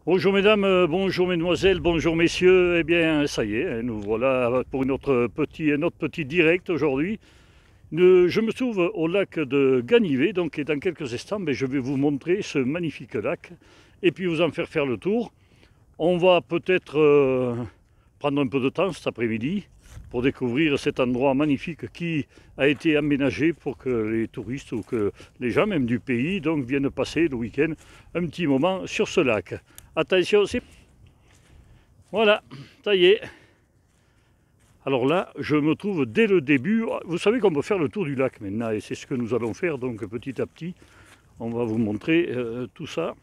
Bonjour mesdames, bonjour mesdemoiselles, bonjour messieurs. Eh bien, ça y est, nous voilà pour notre petit direct aujourd'hui. Je me trouve au lac de Ganivet, donc et dans quelques instants, je vais vous montrer ce magnifique lac et puis vous en faire le tour. On va peut-être prendre un peu de temps cet après-midi pour découvrir cet endroit magnifique qui a été aménagé pour que les touristes ou que les gens même du pays donc viennent passer le week-end un petit moment sur ce lac. Attention, c'est... Voilà, ça y est. Alors là, je me trouve dès le début. Vous savez qu'on peut faire le tour du lac maintenant, et c'est ce que nous allons faire. Donc petit à petit, on va vous montrer tout ça.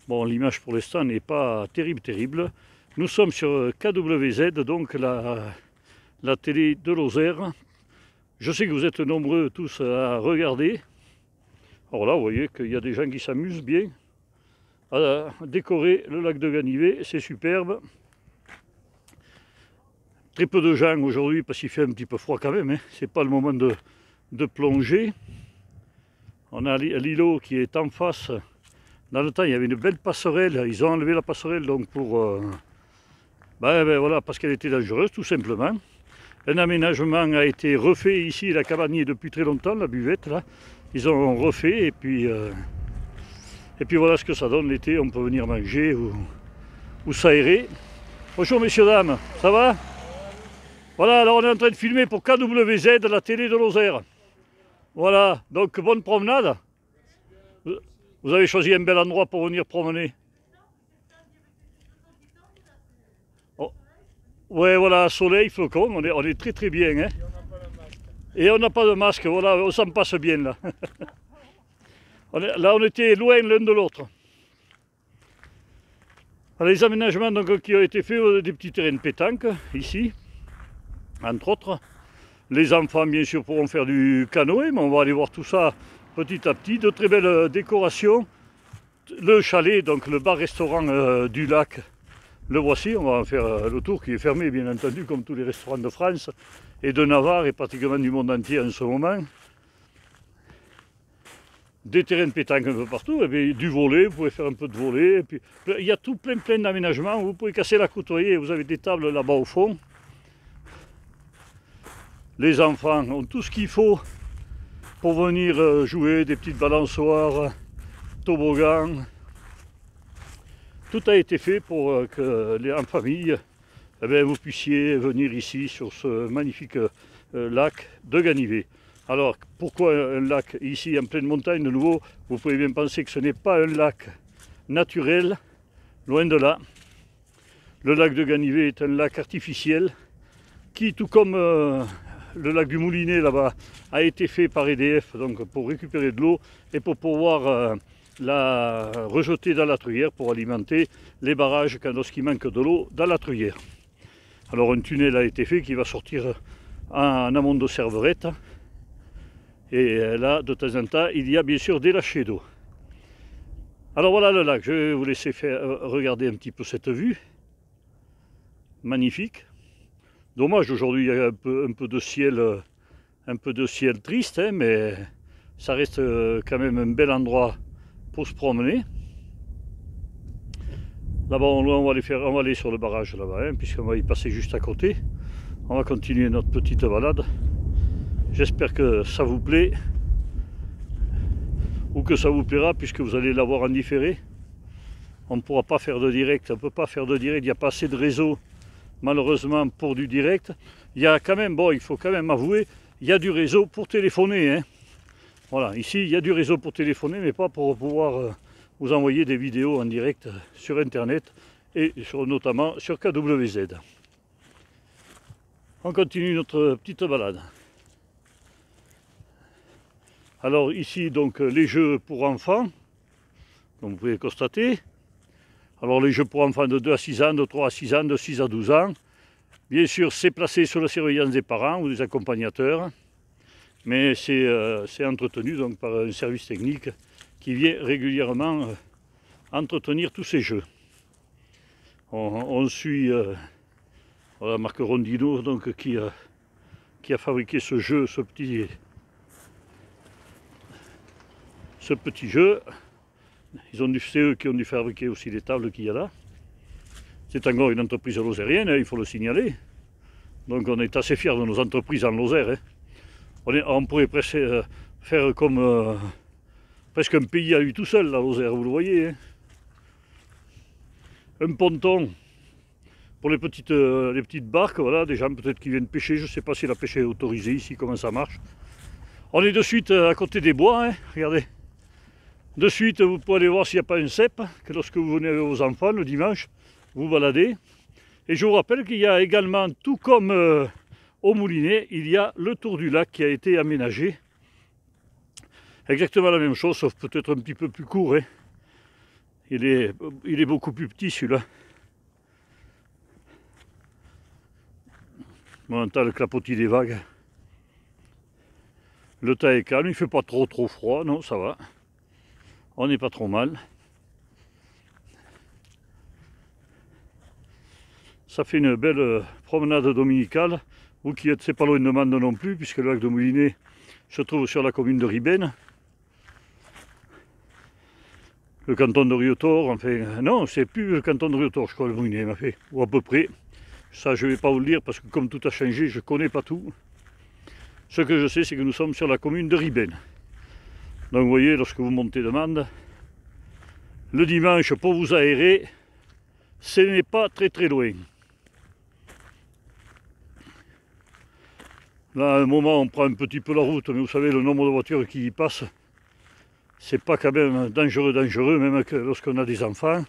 Bon, l'image pour l'instant n'est pas terrible. Nous sommes sur KWZ, donc la télé de Lozère. Je sais que vous êtes nombreux tous à regarder. Alors là, vous voyez qu'il y a des gens qui s'amusent bien à décorer le lac de Ganivet, c'est superbe. Très peu de gens aujourd'hui parce qu'il fait un petit peu froid quand même, hein. C'est pas le moment de plonger. On a l'îlot qui est en face. Dans le temps, il y avait une belle passerelle. Ils ont enlevé la passerelle donc pour voilà, parce qu'elle était dangereuse tout simplement. Un aménagement a été refait ici, la cabane est depuis très longtemps, la buvette là. Ils ont refait et puis voilà ce que ça donne l'été. On peut venir manger ou s'aérer. Bonjour messieurs dames, ça va? Voilà, alors on est en train de filmer pour KWZ, la télé de Lozère. Voilà, donc bonne promenade. Vous avez choisi un bel endroit pour venir promener. Oh. Ouais, voilà, soleil, flocon, on est très bien. Hein. Et on n'a pas de masque, voilà, on s'en passe bien là. Là, on était loin l'un de l'autre. Les aménagements donc, qui ont été faits, des petits terrains de pétanque, ici, entre autres. Les enfants, bien sûr, pourront faire du canoë, mais on va aller voir tout ça petit à petit. De très belles décorations. Le chalet, donc le bar-restaurant du lac, le voici. On va en faire le tour qui est fermé, bien entendu, comme tous les restaurants de France et de Navarre et pratiquement du monde entier en ce moment. Des terrains de pétanque un peu partout, et puis du volley, vous pouvez faire un peu de volley. Et puis, il y a tout plein d'aménagements. Vous pouvez casser la côtoyer, vous avez des tables là-bas au fond. Les enfants ont tout ce qu'il faut pour venir jouer, des petites balançoires, toboggans. Tout a été fait pour que en famille, vous puissiez venir ici sur ce magnifique lac de Ganivet. Alors, pourquoi un lac ici en pleine montagne de nouveau? Vous pouvez bien penser que ce n'est pas un lac naturel, loin de là. Le lac de Ganivet est un lac artificiel qui, tout comme le lac du Moulinet là-bas, a été fait par EDF donc pour récupérer de l'eau et pour pouvoir la rejeter dans la truyère pour alimenter les barrages lorsqu'il manque de l'eau dans la truyère. Alors un tunnel a été fait qui va sortir en amont de Serverette. Et là, de temps en temps, il y a bien sûr des lâchers d'eau. Alors voilà le lac, je vais vous laisser regarder un petit peu cette vue. Magnifique. Dommage, aujourd'hui, il y a un peu de ciel triste, hein, mais ça reste quand même un bel endroit pour se promener. Là-bas, on va aller sur le barrage là-bas, hein, puisqu'on va y passer juste à côté. On va continuer notre petite balade. J'espère que ça vous plaît ou que ça vous plaira puisque vous allez l'avoir en différé. On ne pourra pas faire de direct, on ne peut pas faire de direct, il n'y a pas assez de réseau malheureusement pour du direct. Il y a quand même, bon, il faut quand même avouer, il y a du réseau pour téléphoner. Hein. Voilà, ici il y a du réseau pour téléphoner mais pas pour pouvoir vous envoyer des vidéos en direct sur internet et notamment sur KWZ. On continue notre petite balade. Alors ici donc les jeux pour enfants, comme vous pouvez constater. Alors les jeux pour enfants de 2 à 6 ans, de 3 à 6 ans, de 6 à 12 ans. Bien sûr c'est placé sous la surveillance des parents ou des accompagnateurs. Mais c'est entretenu donc par un service technique qui vient régulièrement entretenir tous ces jeux. On suit la marque Rondino donc, qui a fabriqué ce jeu, ce petit jeu. C'est eux qui ont dû fabriquer aussi les tables qu'il y a là. C'est encore une entreprise lozérienne, hein, il faut le signaler. Donc on est assez fiers de nos entreprises en Lozère. Hein. On pourrait presque faire comme presque un pays à lui tout seul, la Lozère, vous le voyez. Hein. Un ponton pour les petites barques, voilà, des gens peut-être qui viennent pêcher. Je ne sais pas si la pêche est autorisée ici, comment ça marche. On est de suite à côté des bois, hein, regardez. De suite, vous pouvez aller voir s'il n'y a pas un cep, que lorsque vous venez avec vos enfants le dimanche, vous baladez. Et je vous rappelle qu'il y a également, tout comme au Moulinet, il y a le tour du lac qui a été aménagé. Exactement la même chose, sauf peut-être un petit peu plus court. Hein. Il est beaucoup plus petit celui-là. On entend le clapotis des vagues. Le temps est calme, il ne fait pas trop froid, non, ça va. On n'est pas trop mal. Ça fait une belle promenade dominicale. Vous qui êtes, c'est pas loin de Mende non plus, puisque le lac de Moulinet se trouve sur la commune de Ribène. Le canton de Riotor, enfin, non, c'est plus le canton de Riotor, je crois, le Moulinet m'a fait, ou à peu près. Ça, je ne vais pas vous le dire, parce que comme tout a changé, je ne connais pas tout. Ce que je sais, c'est que nous sommes sur la commune de Ribène. Donc vous voyez, lorsque vous montez de Mende, le dimanche pour vous aérer, ce n'est pas très loin. Là, à un moment, on prend un petit peu la route, mais vous savez, le nombre de voitures qui y passent, c'est pas quand même dangereux, même que lorsqu'on a des enfants.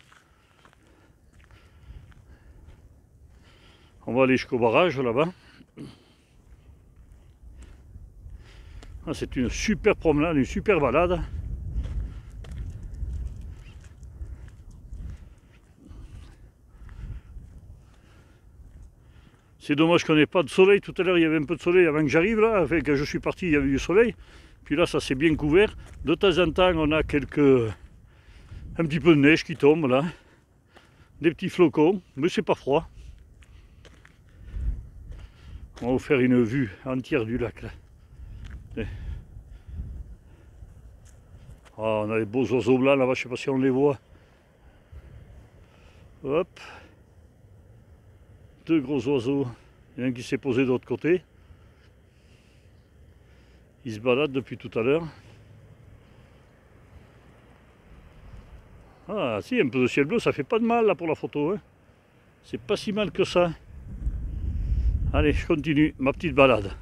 On va aller jusqu'au barrage là-bas. Ah, c'est une super promenade, une super balade. C'est dommage qu'on n'ait pas de soleil. Tout à l'heure, il y avait un peu de soleil avant que j'arrive là. Enfin, quand je suis parti, il y avait du soleil. Puis là, ça s'est bien couvert. De temps en temps, on a un petit peu de neige qui tombe là. Des petits flocons, mais c'est pas froid. On va vous faire une vue entière du lac là. Ah, on a les beaux oiseaux blancs là-bas, je sais pas si on les voit. Hop. Deux gros oiseaux. Il y en a un qui s'est posé de l'autre côté. Il se balade depuis tout à l'heure. Ah si, un peu de ciel bleu, ça fait pas de mal là pour la photo. Hein. C'est pas si mal que ça. Allez, je continue ma petite balade.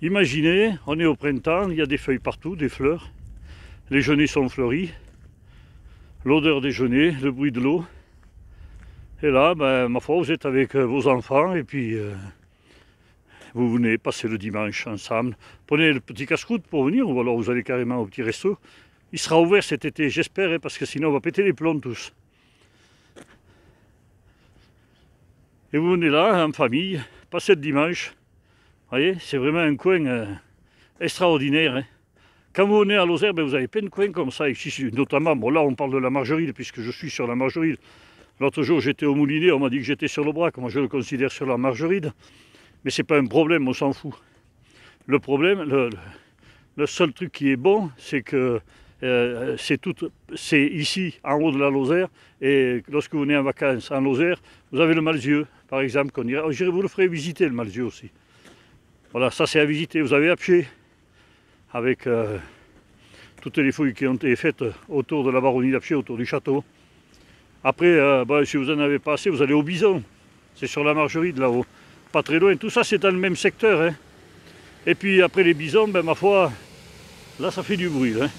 Imaginez, on est au printemps, il y a des feuilles partout, des fleurs. Les genêts sont fleuris. L'odeur des genêts, le bruit de l'eau. Et là, ben, ma foi, vous êtes avec vos enfants et puis vous venez passer le dimanche ensemble. Prenez le petit casse-croûte pour venir ou alors vous allez carrément au petit resto. Il sera ouvert cet été, j'espère, hein, parce que sinon on va péter les plombs tous. Et vous venez là, en famille, passer le dimanche. Vous voyez, c'est vraiment un coin extraordinaire. Hein. Quand vous venez à Lozère, ben, vous avez plein de coins comme ça, ici, notamment, bon là on parle de la Margeride, puisque je suis sur la Margeride. L'autre jour j'étais au Moulinet, on m'a dit que j'étais sur le Brac, moi je le considère sur la Margeride. Mais c'est pas un problème, on s'en fout. Le problème, le seul truc qui est bon, c'est que c'est ici, en haut de la Lozère, et lorsque vous venez en vacances en Lozère, vous avez le Malzieu, par exemple, qu'on dirait. Vous le ferez visiter, le Malzieu aussi. Voilà, ça c'est à visiter. Vous avez Apcher, avec toutes les fouilles qui ont été faites autour de la baronnie d'Apcher, autour du château. Après, si vous n'en avez pas assez, vous allez au Bison. C'est sur la Margeride, là-haut. Pas très loin. Tout ça, c'est dans le même secteur. Hein. Et puis, après les Bisons, ben, ma foi, là, ça fait du bruit. Hein.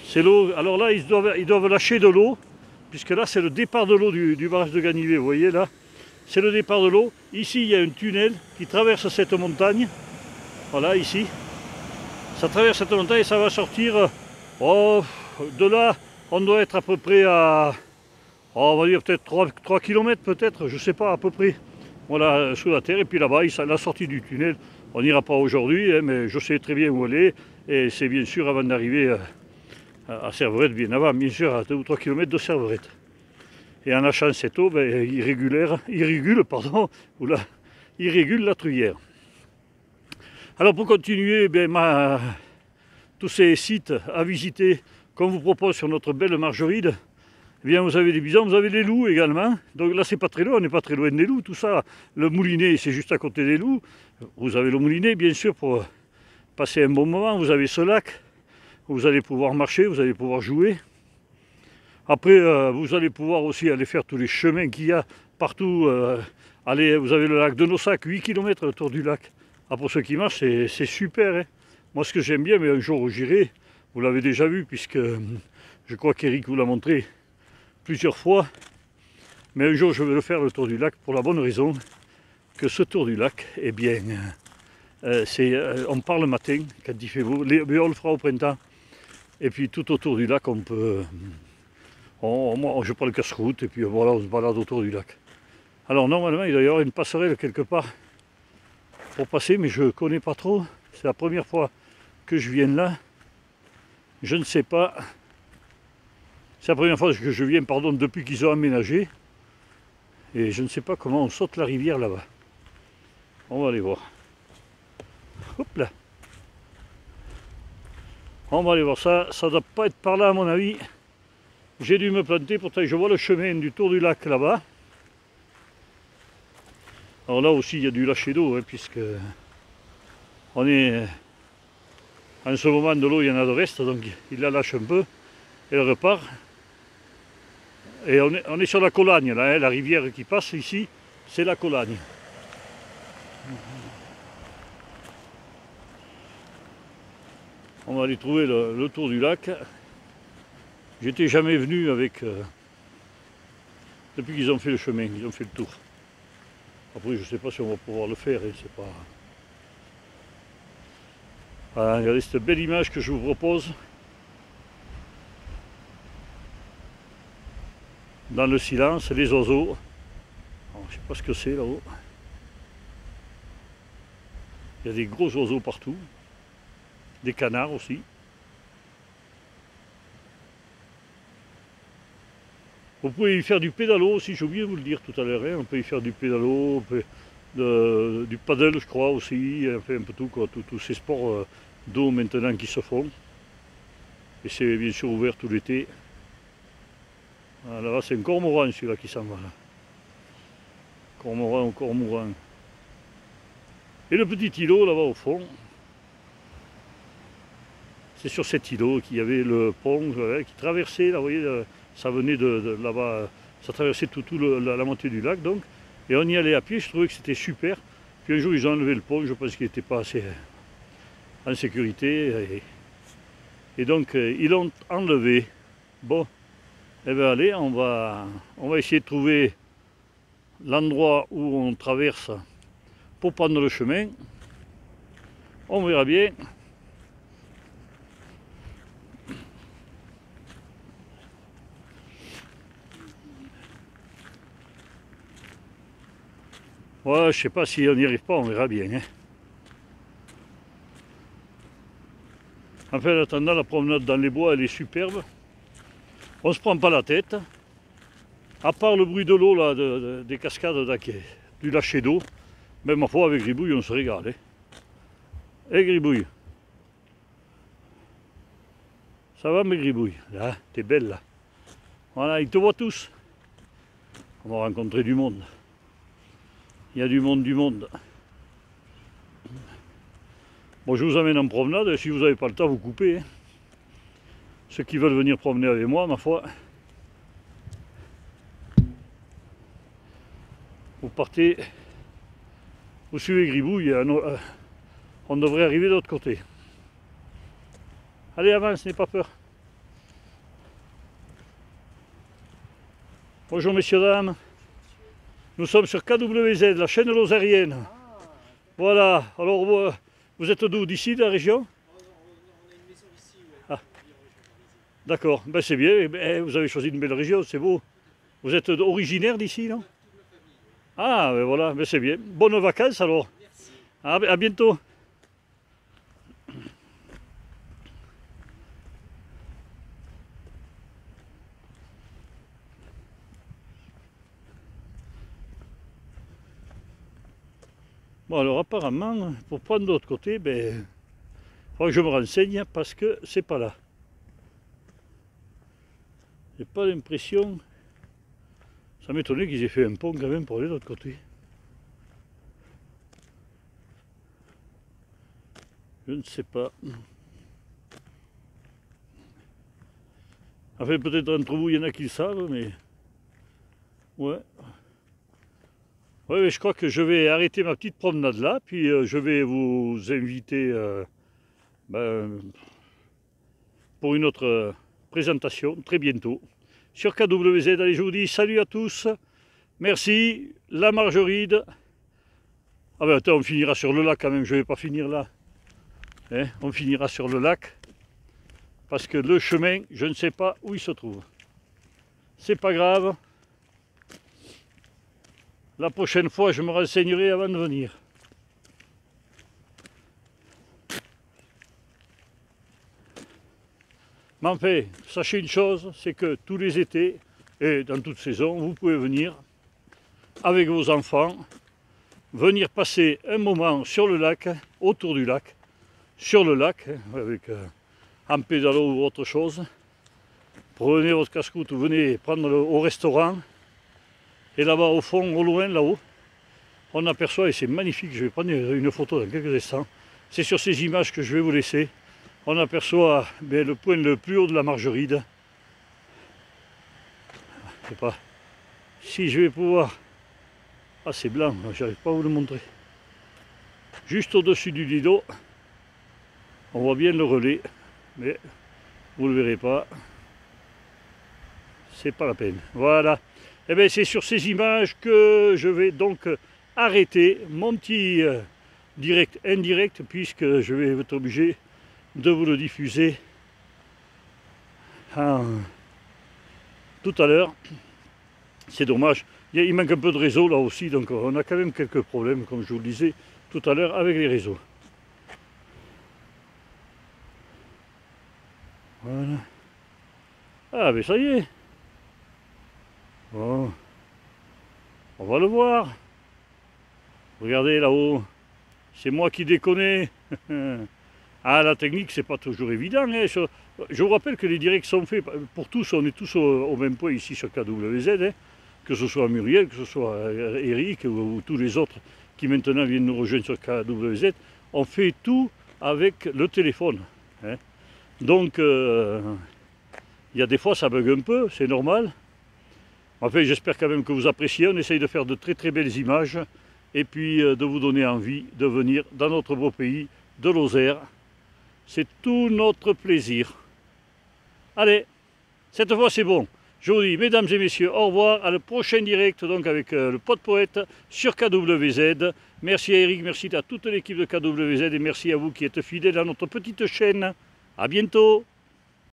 C'est l'eau. Alors là, ils doivent lâcher de l'eau, puisque là, c'est le départ de l'eau du barrage de Ganivet. Vous voyez, là, c'est le départ de l'eau. Ici, il y a un tunnel qui traverse cette montagne. Voilà, ici. Ça traverse cette montagne et ça va sortir. De là, on doit être à peu près à... on va dire peut-être 3 km peut-être, je ne sais pas à peu près. Voilà, sous la terre, et puis là-bas, la sortie du tunnel, on n'ira pas aujourd'hui, hein, mais je sais très bien où aller, et c'est bien sûr avant d'arriver à Serverette, bien avant, bien sûr, à 2 ou 3 km de Serverette. Et en lâchant cette eau, ben, il régule la truyère. Alors pour continuer ben, tous ces sites à visiter qu'on vous propose sur notre belle Margeride. Eh bien, vous avez des bisons, vous avez des loups également. Donc là, c'est pas très loin, on n'est pas très loin des loups, tout ça. Le moulinet, c'est juste à côté des loups. Vous avez le moulinet, bien sûr, pour passer un bon moment. Vous avez ce lac, où vous allez pouvoir marcher, vous allez pouvoir jouer. Après, vous allez pouvoir aussi aller faire tous les chemins qu'il y a partout. Allez, vous avez le lac de Nossac, 8 km autour du lac. Ah, pour ceux qui marchent, c'est super. Hein. Moi, ce que j'aime bien, mais un jour où j'irai, vous l'avez déjà vu, puisque je crois qu'Eric vous l'a montré plusieurs fois. Mais un jour, je vais le faire, le tour du lac, pour la bonne raison que ce tour du lac, eh bien, on part le matin, quand il fait beau. On le fera au printemps. Et puis, tout autour du lac, on peut... moi, je prends le casse-route, et puis voilà, on se balade autour du lac. Alors, normalement, il doit y avoir une passerelle quelque part pour passer, mais je ne connais pas trop. C'est la première fois que je viens là. Je ne sais pas. C'est la première fois que je viens, pardon, depuis qu'ils ont aménagé. Et je ne sais pas comment on saute la rivière là-bas. On va aller voir. Hop là. On va aller voir ça. Ça ne doit pas être par là à mon avis. J'ai dû me planter, pourtant je vois le chemin du tour du lac là-bas. Alors là aussi il y a du lâcher d'eau, hein, puisque on est en ce moment de l'eau, il y en a de reste, donc il la lâche un peu, elle repart. Et on est sur la Colagne, là, hein, la rivière qui passe ici, c'est la Colagne. On va aller trouver le tour du lac. J'étais jamais venu avec... depuis qu'ils ont fait le chemin, ils ont fait le tour. Après, je ne sais pas si on va pouvoir le faire, hein, c'est pas... Voilà, regardez cette belle image que je vous propose. Dans le silence, les oiseaux. Alors, je ne sais pas ce que c'est là-haut. Il y a des gros oiseaux partout. Des canards aussi. Vous pouvez y faire du pédalo aussi, j'ai oublié de vous le dire tout à l'heure. Hein. On peut y faire du pédalo, du paddle je crois aussi, on fait un peu tout, quoi, tous ces sports d'eau maintenant qui se font. Et c'est bien sûr ouvert tout l'été. Ah, là c'est un cormoran celui-là qui s'en va. Là. Cormoran ou cormouran. Et le petit îlot là-bas au fond. C'est sur cet îlot qu'il y avait le pont qui traversait, là, vous voyez, ça venait de là-bas, ça traversait tout la moitié du lac donc. Et on y allait à pied, je trouvais que c'était super. Puis un jour ils ont enlevé le pont, je pense qu'il n'était pas assez en sécurité. Et donc ils l'ont enlevé. Bon, eh bien allez, on va essayer de trouver l'endroit où on traverse pour prendre le chemin. On verra bien. Ouais, je sais pas si on n'y arrive pas, on verra bien. Hein. Enfin, en attendant, la promenade dans les bois, elle est superbe. On ne se prend pas la tête. À part le bruit de l'eau, là, des cascades, là, du lâcher d'eau. Même ma foi, avec Gribouille, on se régale. Hein. Et Gribouille. Ça va, mes Gribouilles? Là, t'es belle, là. Voilà, ils te voient tous. On va rencontrer du monde. Il y a du monde. Bon, je vous amène en promenade, et si vous n'avez pas le temps, vous coupez. Hein. Ceux qui veulent venir promener avec moi, ma foi, vous partez, vous suivez Gribouille, on devrait arriver de l'autre côté. Allez, avance, n'aie pas peur. Bonjour messieurs, dames. Nous sommes sur KWZ, la chaîne lozérienne. Voilà, alors vous êtes d'où? D'ici, de la région? On a une maison ici, ouais. Ah. D'accord, ben c'est bien, ben, vous avez choisi une belle région, c'est beau. Vous êtes originaire d'ici, non? Toute ma famille, ouais. Ah, ben voilà, ben c'est bien. Bonnes vacances alors. Merci. À bientôt. Bon alors apparemment, pour prendre de l'autre côté, ben, Faudra que je me renseigne parce que c'est pas là. J'ai pas l'impression. Ça m'étonnait qu'ils aient fait un pont quand même pour aller de l'autre côté. Je ne sais pas. Enfin, peut-être entre vous, il y en a qui le savent, mais... Ouais. Ouais, mais je crois que je vais arrêter ma petite promenade là, puis je vais vous inviter pour une autre présentation très bientôt sur KWZ. Allez, je vous dis salut à tous. Merci. La Margeride. Ah ben attends, on finira sur le lac quand même, je ne vais pas finir là. Hein, on finira sur le lac. Parce que le chemin, je ne sais pas où il se trouve. C'est pas grave. La prochaine fois, je me renseignerai avant de venir. Mais enfin, sachez une chose, c'est que tous les étés et dans toute saison, vous pouvez venir avec vos enfants, venir passer un moment sur le lac, autour du lac, sur le lac, avec un pédalo ou autre chose. Prenez votre casse-croûte ou venez prendre au restaurant. Et là-bas au fond, au loin, là-haut, on aperçoit, et c'est magnifique, je vais prendre une photo dans quelques instants. C'est sur ces images que je vais vous laisser. On aperçoit le point le plus haut de la Margeride. Je sais pas si je vais pouvoir... Ah, c'est blanc, j'arrive pas à vous le montrer. Juste au-dessus du lido, on voit bien le relais, mais vous ne le verrez pas. C'est pas la peine. Voilà. Et bien c'est sur ces images que je vais donc arrêter mon petit direct indirect, puisque je vais être obligé de vous le diffuser tout à l'heure. C'est dommage. Il manque un peu de réseau là aussi, donc on a quand même quelques problèmes, comme je vous le disais tout à l'heure, avec les réseaux. Voilà. Ah ben ça y est. Bon. On va le voir. Regardez là-haut. C'est moi qui déconne. Ah, la technique, c'est pas toujours évident. Hein. Je vous rappelle que les directs sont faits pour tous. On est tous au même point ici sur KWZ. Hein. Que ce soit Muriel, que ce soit Eric ou tous les autres qui maintenant viennent nous rejoindre sur KWZ. On fait tout avec le téléphone. Hein. Donc, il y a des fois, ça bug un peu, c'est normal. Enfin, j'espère quand même que vous appréciez. On essaye de faire de très très belles images et puis de vous donner envie de venir dans notre beau pays de Lozère. C'est tout notre plaisir. Allez, cette fois c'est bon. Je vous dis, mesdames et messieurs, au revoir. À le prochain direct donc avec le Pod Poète sur KWZ. Merci à Eric, merci à toute l'équipe de KWZ et merci à vous qui êtes fidèles à notre petite chaîne. À bientôt.